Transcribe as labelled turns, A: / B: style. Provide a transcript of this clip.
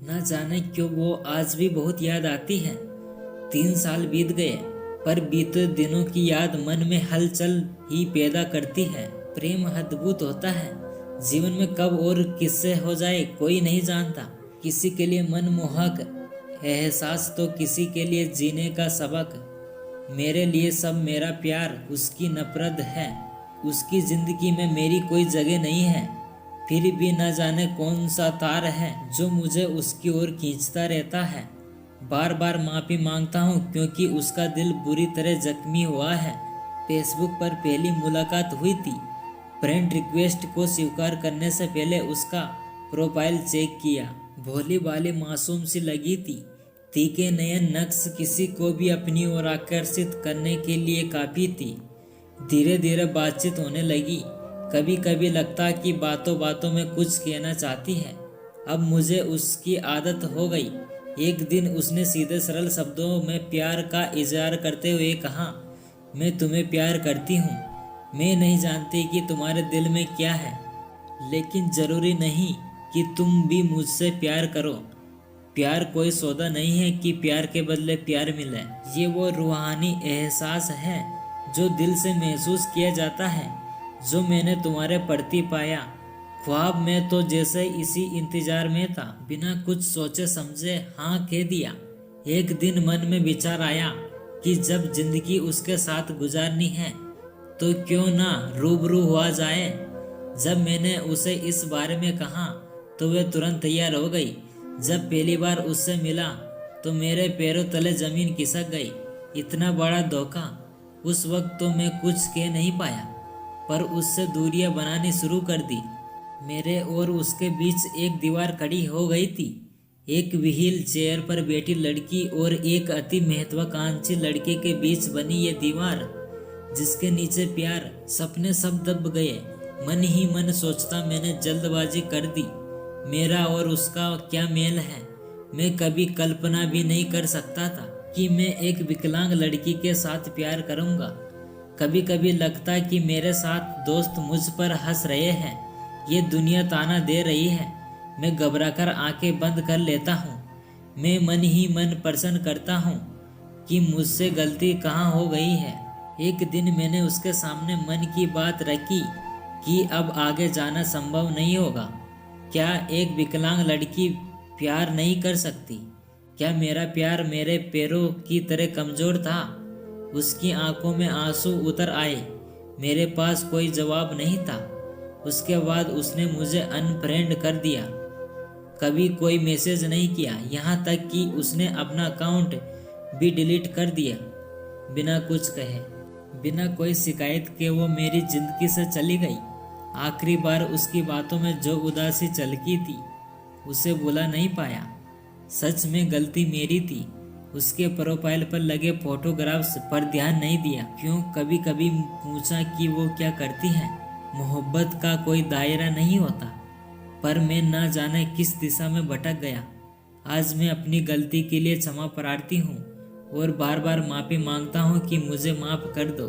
A: न जाने क्यों वो आज भी बहुत याद आती है। 3 साल बीत गए, पर बीते दिनों की याद मन में हलचल ही पैदा करती है। प्रेम अद्भुत होता है। जीवन में कब और किससे हो जाए कोई नहीं जानता। किसी के लिए मनमोहक एहसास तो किसी के लिए जीने का सबक। मेरे लिए सब मेरा प्यार उसकी नफरत है। उसकी जिंदगी में मेरी कोई जगह नहीं है। फिर भी न जाने कौन सा तार है जो मुझे उसकी ओर खींचता रहता है। बार बार माफी मांगता हूँ क्योंकि उसका दिल बुरी तरह जख्मी हुआ है। फेसबुक पर पहली मुलाकात हुई थी। फ्रेंड रिक्वेस्ट को स्वीकार करने से पहले उसका प्रोफाइल चेक किया। भोली भाली मासूम सी लगी थी। तीखे नयन नक्श किसी को भी अपनी ओर आकर्षित करने के लिए काफी थी। धीरे धीरे बातचीत होने लगी। कभी कभी लगता कि बातों बातों में कुछ कहना चाहती है। अब मुझे उसकी आदत हो गई। एक दिन उसने सीधे सरल शब्दों में प्यार का इजहार करते हुए कहा, मैं तुम्हें प्यार करती हूँ। मैं नहीं जानती कि तुम्हारे दिल में क्या है, लेकिन जरूरी नहीं कि तुम भी मुझसे प्यार करो। प्यार कोई सौदा नहीं है कि प्यार के बदले प्यार मिले। ये वो रूहानी एहसास है जो दिल से महसूस किया जाता है, जो मैंने तुम्हारे प्रति पाया। ख्वाब में तो जैसे इसी इंतजार में था, बिना कुछ सोचे समझे हाँ कह दिया। एक दिन मन में विचार आया कि जब जिंदगी उसके साथ गुजारनी है तो क्यों ना रूबरू हुआ जाए। जब मैंने उसे इस बारे में कहा तो वह तुरंत तैयार हो गई। जब पहली बार उससे मिला तो मेरे पैरों तले जमीन खिसक गई। इतना बड़ा धोखा। उस वक्त तो मैं कुछ कह नहीं पाया, पर उससे दूरियां बनानी शुरू कर दी। मेरे और उसके बीच एक दीवार खड़ी हो गई थी। एक व्हील चेयर पर बैठी लड़की और एक अति महत्वाकांक्षी लड़के के बीच बनी ये दीवार, जिसके नीचे प्यार सपने सब दब गए। मन ही मन सोचता मैंने जल्दबाजी कर दी। मेरा और उसका क्या मेल है। मैं कभी कल्पना भी नहीं कर सकता था कि मैं एक विकलांग लड़की के साथ प्यार करूंगा। कभी कभी लगता कि मेरे साथ दोस्त मुझ पर हंस रहे हैं, ये दुनिया ताना दे रही है। मैं घबराकर आंखें बंद कर लेता हूँ। मैं मन ही मन प्रश्न करता हूँ कि मुझसे गलती कहाँ हो गई है। एक दिन मैंने उसके सामने मन की बात रखी कि अब आगे जाना संभव नहीं होगा। क्या एक विकलांग लड़की प्यार नहीं कर सकती? क्या मेरा प्यार मेरे पैरों की तरह कमजोर था? उसकी आंखों में आंसू उतर आए। मेरे पास कोई जवाब नहीं था। उसके बाद उसने मुझे अनफ्रेंड कर दिया। कभी कोई मैसेज नहीं किया, यहाँ तक कि उसने अपना अकाउंट भी डिलीट कर दिया बिना कुछ कहे। बिना कोई शिकायत के वो मेरी जिंदगी से चली गई। आखिरी बार उसकी बातों में जो उदासी झलकी थी उसे भुला नहीं पाया। सच में गलती मेरी थी। उसके प्रोफाइल पर लगे फोटोग्राफ्स पर ध्यान नहीं दिया। क्यों कभी कभी पूछा कि वो क्या करती है। मोहब्बत का कोई दायरा नहीं होता, पर मैं न जाने किस दिशा में भटक गया। आज मैं अपनी गलती के लिए क्षमा प्रार्थी हूँ और बार बार माफी मांगता हूँ कि मुझे माफ कर दो।